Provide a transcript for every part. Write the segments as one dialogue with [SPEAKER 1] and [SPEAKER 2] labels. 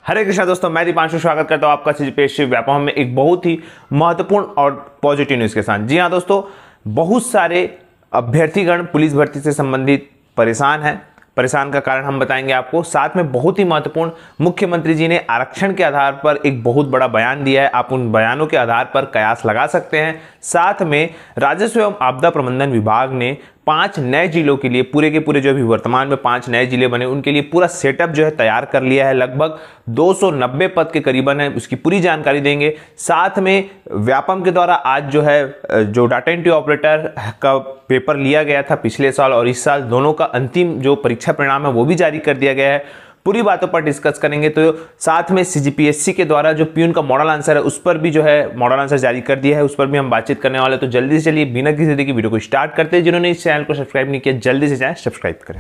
[SPEAKER 1] हरे कृष्णा दोस्तों, मैं दीपांशु स्वागत करता हूं आपका सीजीपीएससी व्यापम में एक बहुत ही महत्वपूर्ण और पॉजिटिव न्यूज़ के साथ। जी हां दोस्तों, बहुत सारे अभ्यर्थीगण पुलिस भर्ती से संबंधित परेशान हैं। परेशान का कारण हम बताएंगे आपको। साथ में बहुत ही महत्वपूर्ण, मुख्यमंत्री जी ने आरक्षण के आधार पर एक बहुत बड़ा बयान दिया है। आप उन बयानों के आधार पर कयास लगा सकते हैं। साथ में राजस्व एवं आपदा प्रबंधन विभाग ने 5 नए जिलों के लिए पूरे के पूरे जो अभी वर्तमान में 5 नए जिले बने उनके लिए पूरा सेटअप जो है तैयार कर लिया है। लगभग 290 पद के करीबन है, उसकी पूरी जानकारी देंगे। साथ में व्यापम के द्वारा आज जो है जो डाटा एंट्री ऑपरेटर का पेपर लिया गया था पिछले साल और इस साल, दोनों का अंतिम जो परीक्षा परिणाम है वो भी जारी कर दिया गया है। पूरी बातों पर डिस्कस करेंगे। तो साथ में सीजीपीएससी के द्वारा जो प्यून का मॉडल आंसर है उस पर भी जो है मॉडल आंसर जारी कर दिया है, उस पर भी हम बातचीत करने वाले। तो जल्दी से चलिए बिना किसी देरी की वीडियो को स्टार्ट करते हैं। जिन्होंने इस चैनल को सब्सक्राइब नहीं किया जल्दी से जाएं सब्सक्राइब करें।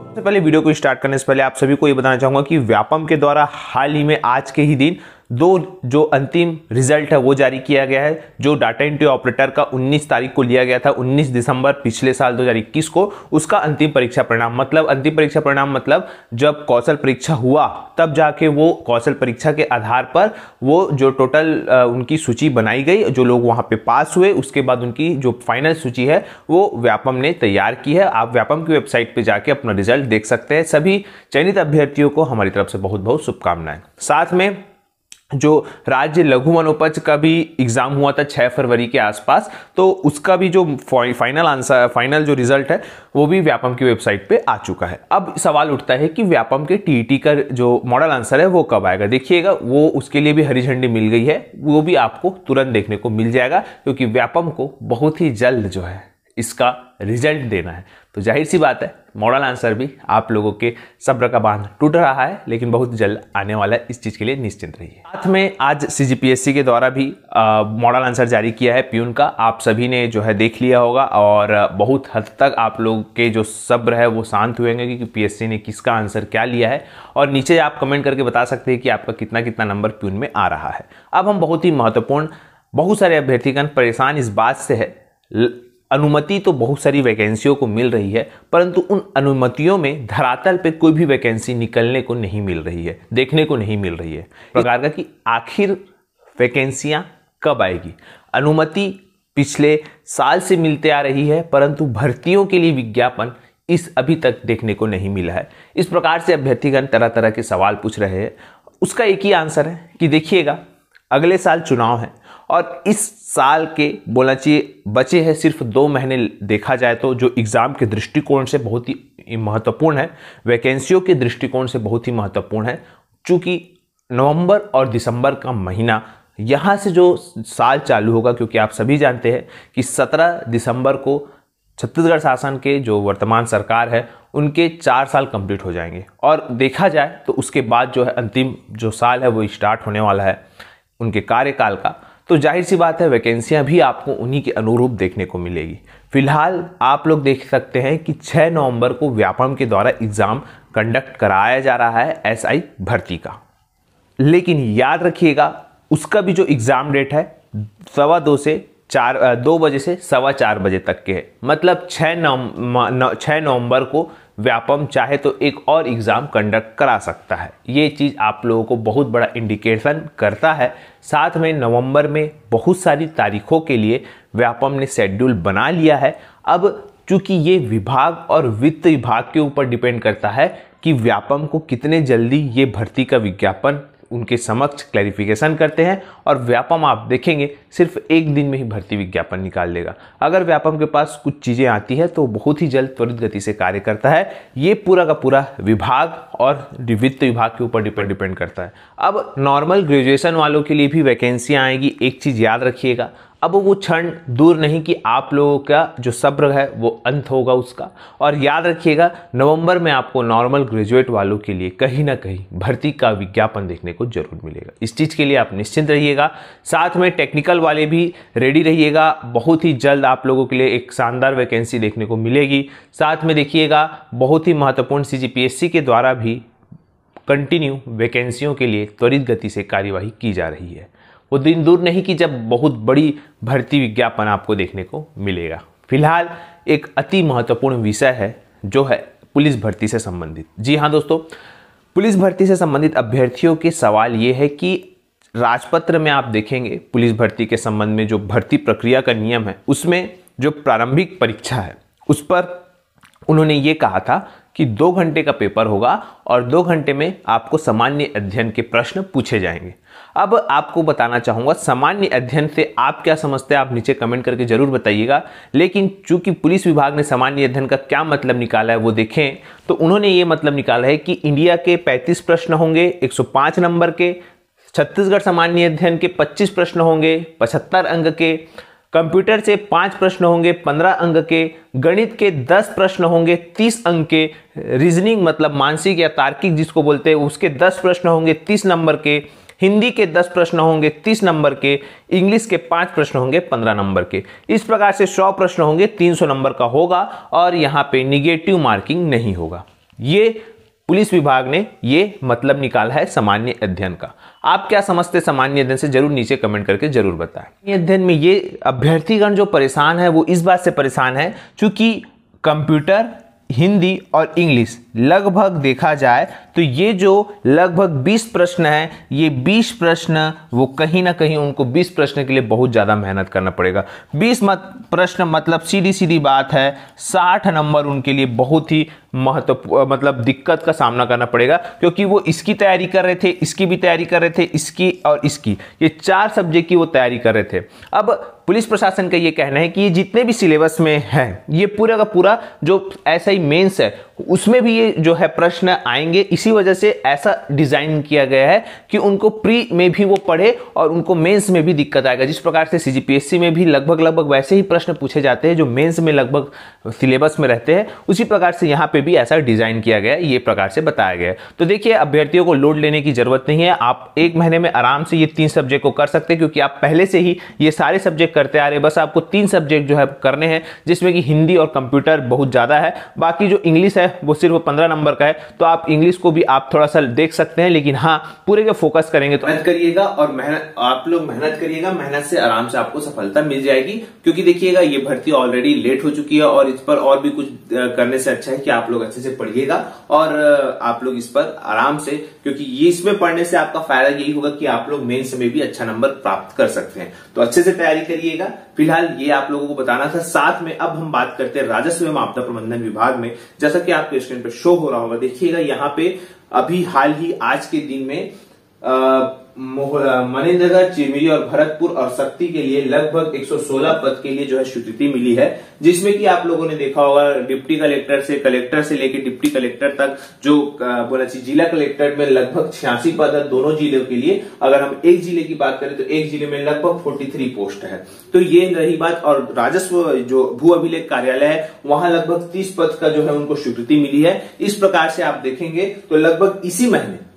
[SPEAKER 1] सबसे पहले वीडियो को स्टार्ट करने से पहले आप सभी को ये बताना चाहूंगा कि व्यापम के द्वारा हाल ही में आज के ही दिन 2 जो अंतिम रिजल्ट है वो जारी किया गया है। जो डाटा एंट्री ऑपरेटर का 19 तारीख को लिया गया था, 19 दिसंबर पिछले साल 2021 को, उसका अंतिम परीक्षा परिणाम मतलब जब कौशल परीक्षा हुआ तब जाके वो कौशल परीक्षा के आधार पर वो जो टोटल उनकी सूची बनाई गई, जो लोग वहां पे पास हुए, उसके बाद उनकी जो फाइनल सूची है वो व्यापम ने तैयार की है। आप व्यापम की वेबसाइट पे जाके अपना रिजल्ट देख सकते हैं। सभी चयनित अभ्यर्थियों को हमारी तरफ से बहुत बहुत शुभकामनाएं। साथ में जो राज्य लघु वनोपज का भी एग्जाम हुआ था 6 फरवरी के आसपास, तो उसका भी जो फाइनल जो रिजल्ट है वो भी व्यापम की वेबसाइट पे आ चुका है। अब सवाल उठता है कि व्यापम के टीईटी का जो मॉडल आंसर है वो कब आएगा। देखिएगा, वो उसके लिए भी हरी झंडी मिल गई है, वो भी आपको तुरंत देखने को मिल जाएगा, क्योंकि व्यापम को बहुत ही जल्द जो है इसका रिजल्ट देना है। तो जाहिर सी बात है मॉडल आंसर भी आप लोगों के सब्र का बांध टूट रहा है, लेकिन बहुत जल्द आने वाला है, इस चीज के लिए निश्चिंत रहिए। साथ में आज सीजीपीएससी के द्वारा भी मॉडल आंसर जारी किया है प्यून का। आप सभी ने जो है देख लिया होगा और बहुत हद तक आप लोग के जो सब्र है वो शांत हुए हैं कि पीएससी ने किसका आंसर क्या लिया है। और नीचे आप कमेंट करके बता सकते हैं कि आपका कितना कितना नंबर प्यून में आ रहा है। अब हम बहुत ही महत्वपूर्ण, बहुत सारे अभ्यर्थीगण परेशान इस बात से है, अनुमति तो बहुत सारी वैकेंसियों को मिल रही है, परंतु उन अनुमतियों में धरातल पे कोई भी वैकेंसी निकलने को नहीं मिल रही है, देखने को नहीं मिल रही है। प्रकार का कि आखिर वैकेंसियां कब आएगी। अनुमति पिछले साल से मिलते आ रही है, परंतु भर्तियों के लिए विज्ञापन इस अभी तक देखने को नहीं मिला है। इस प्रकार से अभ्यर्थीगण तरह तरह के सवाल पूछ रहे हैं। उसका एक ही आंसर है कि देखिएगा, अगले साल चुनाव है और इस साल के बोलना चाहिए बचे हैं सिर्फ 2 महीने। देखा जाए तो जो एग्जाम के दृष्टिकोण से बहुत ही महत्वपूर्ण है, वैकेंसियों के दृष्टिकोण से बहुत ही महत्वपूर्ण है। चूंकि नवंबर और दिसंबर का महीना यहाँ से जो साल चालू होगा, क्योंकि आप सभी जानते हैं कि 17 दिसंबर को छत्तीसगढ़ शासन के जो वर्तमान सरकार है उनके 4 साल कंप्लीट हो जाएंगे। और देखा जाए तो उसके बाद जो है अंतिम जो साल है वो स्टार्ट होने वाला है उनके कार्यकाल का। तो जाहिर सी बात है वैकेंसियां भी आपको उन्हीं के अनुरूप देखने को मिलेगी। फिलहाल आप लोग देख सकते हैं कि 6 नवंबर को व्यापम के द्वारा एग्जाम कंडक्ट कराया जा रहा है एसआई भर्ती का। लेकिन याद रखिएगा, उसका भी जो एग्जाम डेट है 2 बजे से 4:15 बजे तक के है। मतलब 6 नवंबर को व्यापम चाहे तो एक और एग्जाम कंडक्ट करा सकता है। ये चीज़ आप लोगों को बहुत बड़ा इंडिकेशन करता है। साथ में नवंबर में बहुत सारी तारीखों के लिए व्यापम ने शेड्यूल बना लिया है। अब चूंकि ये विभाग और वित्त विभाग के ऊपर डिपेंड करता है कि व्यापम को कितने जल्दी ये भर्ती का विज्ञापन उनके समक्ष क्लैरिफिकेशन करते हैं। और व्यापम आप देखेंगे सिर्फ 1 दिन में ही भर्ती विज्ञापन निकाल देगा। अगर व्यापम के पास कुछ चीज़ें आती है तो बहुत ही जल्द त्वरित गति से कार्य करता है। ये पूरा का पूरा विभाग और वित्त विभाग के ऊपर डिपेंड करता है। अब नॉर्मल ग्रेजुएशन वालों के लिए भी वैकेंसियाँ आएगी। एक चीज़ याद रखिएगा, अब वो क्षण दूर नहीं कि आप लोगों का जो सब्र है वो अंत होगा उसका। और याद रखिएगा, नवंबर में आपको नॉर्मल ग्रेजुएट वालों के लिए कहीं ना कहीं भर्ती का विज्ञापन देखने को जरूर मिलेगा। इस चीज़ के लिए आप निश्चिंत रहिएगा। साथ में टेक्निकल वाले भी रेडी रहिएगा, बहुत ही जल्द आप लोगों के लिए एक शानदार वैकेंसी देखने को मिलेगी। साथ में देखिएगा, बहुत ही महत्वपूर्ण सीजीपीएससी के द्वारा भी कंटिन्यू वैकेंसियों के लिए त्वरित गति से कार्यवाही की जा रही है। वो दिन दूर नहीं कि जब बहुत बड़ी भर्ती विज्ञापन आपको देखने को मिलेगा। फिलहाल एक अति महत्वपूर्ण विषय है जो है पुलिस भर्ती से संबंधित। जी हाँ दोस्तों, पुलिस भर्ती से संबंधित अभ्यर्थियों के सवाल ये है कि राजपत्र में आप देखेंगे पुलिस भर्ती के संबंध में जो भर्ती प्रक्रिया का नियम है उसमें जो प्रारंभिक परीक्षा है उस पर उन्होंने ये कहा था कि 2 घंटे का पेपर होगा और 2 घंटे में आपको सामान्य अध्ययन के प्रश्न पूछे जाएंगे। अब आपको बताना चाहूँगा सामान्य अध्ययन से आप क्या समझते हैं, आप नीचे कमेंट करके जरूर बताइएगा। लेकिन चूंकि पुलिस विभाग ने सामान्य अध्ययन का क्या मतलब निकाला है वो देखें तो उन्होंने ये मतलब निकाला है कि इंडिया के 35 प्रश्न होंगे 105 नंबर के, छत्तीसगढ़ सामान्य अध्ययन के 25 प्रश्न होंगे 75 अंक के, कंप्यूटर से 5 प्रश्न होंगे 15 अंक के, गणित के 10 प्रश्न होंगे 30 अंक के, रीजनिंग मतलब मानसिक या तार्किक जिसको बोलते हैं उसके 10 प्रश्न होंगे 30 नंबर के, हिंदी के 10 प्रश्न होंगे 30 नंबर के, इंग्लिश के 5 प्रश्न होंगे 15 नंबर के। इस प्रकार से 100 प्रश्न होंगे 300 नंबर का होगा और यहाँ पे निगेटिव मार्किंग नहीं होगा। ये पुलिस विभाग ने ये मतलब निकाला है सामान्य अध्ययन का। आप क्या समझते सामान्य अध्ययन से जरूर नीचे कमेंट करके जरूर बताएं। अध्ययन में ये अभ्यर्थीगण जो परेशान है वो इस बात से परेशान है क्योंकि कंप्यूटर, हिंदी और इंग्लिश लगभग देखा जाए तो ये जो लगभग 20 प्रश्न है ये 20 प्रश्न वो कहीं ना कहीं उनको 20 प्रश्न के लिए बहुत ज़्यादा मेहनत करना पड़ेगा। 20 प्रश्न मतलब सीधी सीधी बात है 60 नंबर उनके लिए बहुत ही मतलब दिक्कत का सामना करना पड़ेगा क्योंकि वो इसकी तैयारी कर रहे थे, इसकी भी तैयारी कर रहे थे, इसकी और इसकी, ये 4 सब्जेक्ट की वो तैयारी कर रहे थे। अब पुलिस प्रशासन का ये कहना है कि ये जितने भी सिलेबस में है ये पूरा का पूरा जो ऐसा ही मेंस है उसमें भी ये जो है प्रश्न आएंगे। इसी वजह से ऐसा डिजाइन किया गया है कि उनको प्री में भी वो पढ़े और उनको मेंस में भी दिक्कत आएगा। जिस प्रकार से सीजीपीएससी में भी लगभग वैसे ही प्रश्न पूछे जाते हैं जो मेंस में लगभग सिलेबस में रहते हैं, उसी प्रकार से यहाँ पे भी ऐसा डिजाइन किया गया है, ये प्रकार से बताया गया है। तो देखिए अभ्यर्थियों को लोड लेने की जरूरत नहीं है, आप 1 महीने में आराम से ये 3 सब्जेक्ट को कर सकते हैं क्योंकि आप पहले से ही ये सारे सब्जेक्ट करते आ रहे हैं। बस आपको 3 सब्जेक्ट जो है करने हैं जिसमें कि हिंदी और कंप्यूटर बहुत ज्यादा है, बाकी जो इंग्लिश है वो सिर्फ 15 नंबर का है। तो आप इंग्लिश को भी आप थोड़ा सा देख सकते हैं, लेकिन हाँ पूरे का फोकस करेंगे तो मेहनत करिएगा और आप लोग मेहनत करिएगा, मेहनत से आराम से आपको सफलता मिल जाएगी। क्योंकि देखिएगा ये भर्ती ऑलरेडी लेट हो चुकी है और इस पर और भी कुछ करने से अच्छा है कि आप लोग अच्छे से पढ़िएगा और आप लोग इस पर आराम से, क्योंकि ये इसमें पढ़ने से आपका फायदा यही होगा कि आप लोग मेंस में भी अच्छा नंबर प्राप्त कर सकते हैं। तो अच्छे से तैयारी करिएगा। फिलहाल ये आप लोगों को बताना था। साथ में अब हम बात करते हैं राजस्व एवं आपदा प्रबंधन विभाग में। जैसा कि आपके स्क्रीन पर शो हो रहा होगा, देखिएगा यहाँ पे अभी हाल ही आज के दिन में मनेन्द्रगढ़, चिरमिरी और भरतपुर और शक्ति के लिए लगभग 116 पद के लिए जो है स्वीकृति मिली है, जिसमें कि आप लोगों ने देखा होगा डिप्टी कलेक्टर से लेकर डिप्टी कलेक्टर तक जो बोला जिला कलेक्टर में लगभग 86 पद है दोनों जिलों के लिए। अगर हम एक जिले की बात करें तो एक जिले में लगभग 43 पोस्ट है। तो ये रही बात। और राजस्व जो भू अभिलेख कार्यालय है वहां लगभग 30 पद का जो है उनको स्वीकृति मिली है। इस प्रकार से आप देखेंगे तो लगभग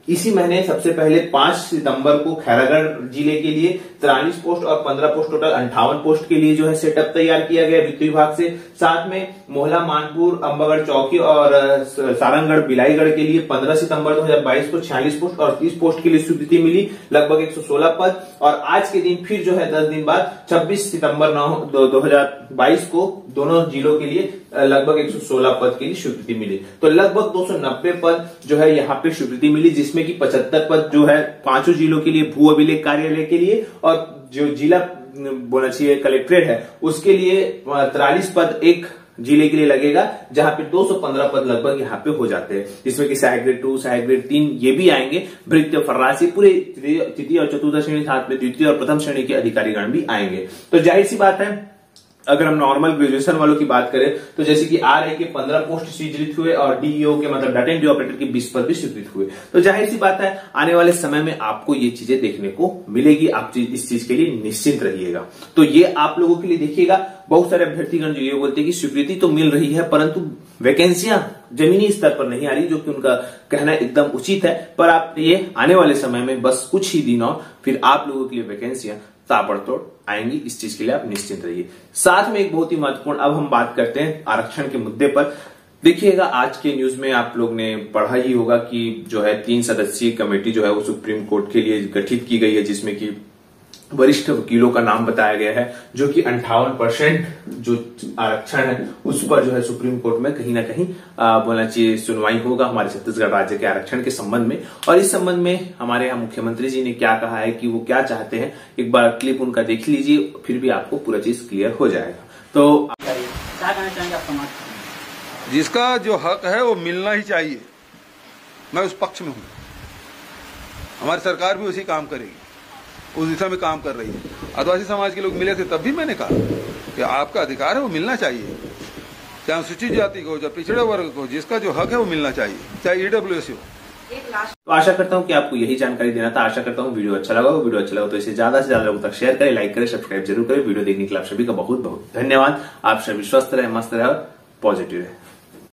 [SPEAKER 1] इसी महीने सबसे पहले 5 सितंबर को खैरागढ़ जिले के लिए 43 पोस्ट और 15 पोस्ट टोटल 58 पोस्ट के लिए जो है सेटअप तैयार किया गया वित्त विभाग से। साथ में मोहला, मानपुर, अंबागढ़ चौकी और सारंगगढ़, बिलाईगढ़ के लिए 15 सितंबर 2022 को 46 पोस्ट और 30 पोस्ट के लिए स्वीकृति मिली, लगभग 116 पद। और आज के दिन फिर जो है 10 दिन बाद 26 सितंबर 2022 को दोनों जिलों के लिए लगभग 116 पद के लिए स्वीकृति मिली। तो लगभग 290 पद जो है यहाँ पे स्वीकृति मिली, जिसमें कि 75 पद जो है 5 जिलों के लिए भू अभिलेख कार्यालय के लिए और जो जिला बोलना चाहिए कलेक्ट्रेट है उसके लिए 43 पद एक जिले के लिए लगेगा, जहां पे 215 पद लगभग यहाँ पे हो जाते हैं, जिसमें कि सहायक ग्रेड 2, सहायक ग्रेड 3 ये भी आएंगे। भृत्य, फर्रासी पूरे तृतीय और चतुर्थ श्रेणी, साथ में द्वितीय और प्रथम श्रेणी के अधिकारीगण भी आएंगे। तो जाहिर सी बात है अगर हम नॉर्मल ग्रेजुएशन वालों की बात करें तो जैसे कि आरआई के 15 पोस्ट स्वीकृत हुए और डीईओ के मतलब डाटा एंट्री ऑपरेटर के 20 पद भी स्वीकृत हुए। तो जाहिर सी बात है आने वाले समय में आपको ये चीजें देखने को मिलेगी। आप इस चीज के लिए निश्चिंत रहिएगा। तो ये आप लोगों के लिए देखिएगा। बहुत सारे अभ्यर्थीगण जो ये बोलते हैं कि स्वीकृति तो मिल रही है परंतु वैकेंसियां जमीनी स्तर पर नहीं आ रही, जो कि उनका कहना एकदम उचित है। पर आप ये आने वाले समय में बस कुछ ही दिन और फिर आप लोगों के लिए वैकेंसियां ताबड़तोड़ आएंगी। इस चीज के लिए आप निश्चिंत रहिए। साथ में एक बहुत ही महत्वपूर्ण अब हम बात करते हैं आरक्षण के मुद्दे पर। देखिएगा आज के न्यूज में आप लोग ने पढ़ा ही होगा कि जो है 3 सदस्यीय कमेटी जो है वो सुप्रीम कोर्ट के लिए गठित की गई है, जिसमें कि वरिष्ठ वकीलों का नाम बताया गया है, जो कि 58% जो आरक्षण है उस पर जो है सुप्रीम कोर्ट में कहीं ना कहीं बोलना चाहिए सुनवाई होगा हमारे छत्तीसगढ़ राज्य के आरक्षण के संबंध में। और इस संबंध में हमारे यहाँ मुख्यमंत्री जी ने क्या कहा है कि वो क्या चाहते हैं, एक बार क्लिप उनका देख लीजिए, फिर भी आपको पूरा चीज क्लियर हो जाएगा। तो
[SPEAKER 2] जिसका जो हक है वो मिलना ही चाहिए, मैं उस पक्ष में हूँ। हमारी सरकार भी उसी काम करेगी, उस दिशा में काम कर रही है। आदिवासी समाज के लोग मिले थे तब भी मैंने कहा कि आपका अधिकार है वो मिलना चाहिए, चाहे अनुसूचित जाति को, चाहे पिछड़े वर्ग को, जिसका जो हक है वो मिलना चाहिए, चाहे ईडब्ल्यूएस हो।
[SPEAKER 1] तो आशा करता हूं कि आपको यही जानकारी देना था। आशा करता हूं वीडियो अच्छा लगा हो। वीडियो अच्छा लगा तो इसे ज्यादा से ज्यादा लोगों तक शेयर करें, लाइक करें, सब्सक्राइब जरूर करें। वीडियो देखने के लिए आप सभी का बहुत बहुत धन्यवाद। आप सभी स्वस्थ रहे, मस्त रहे और पॉजिटिव रहे।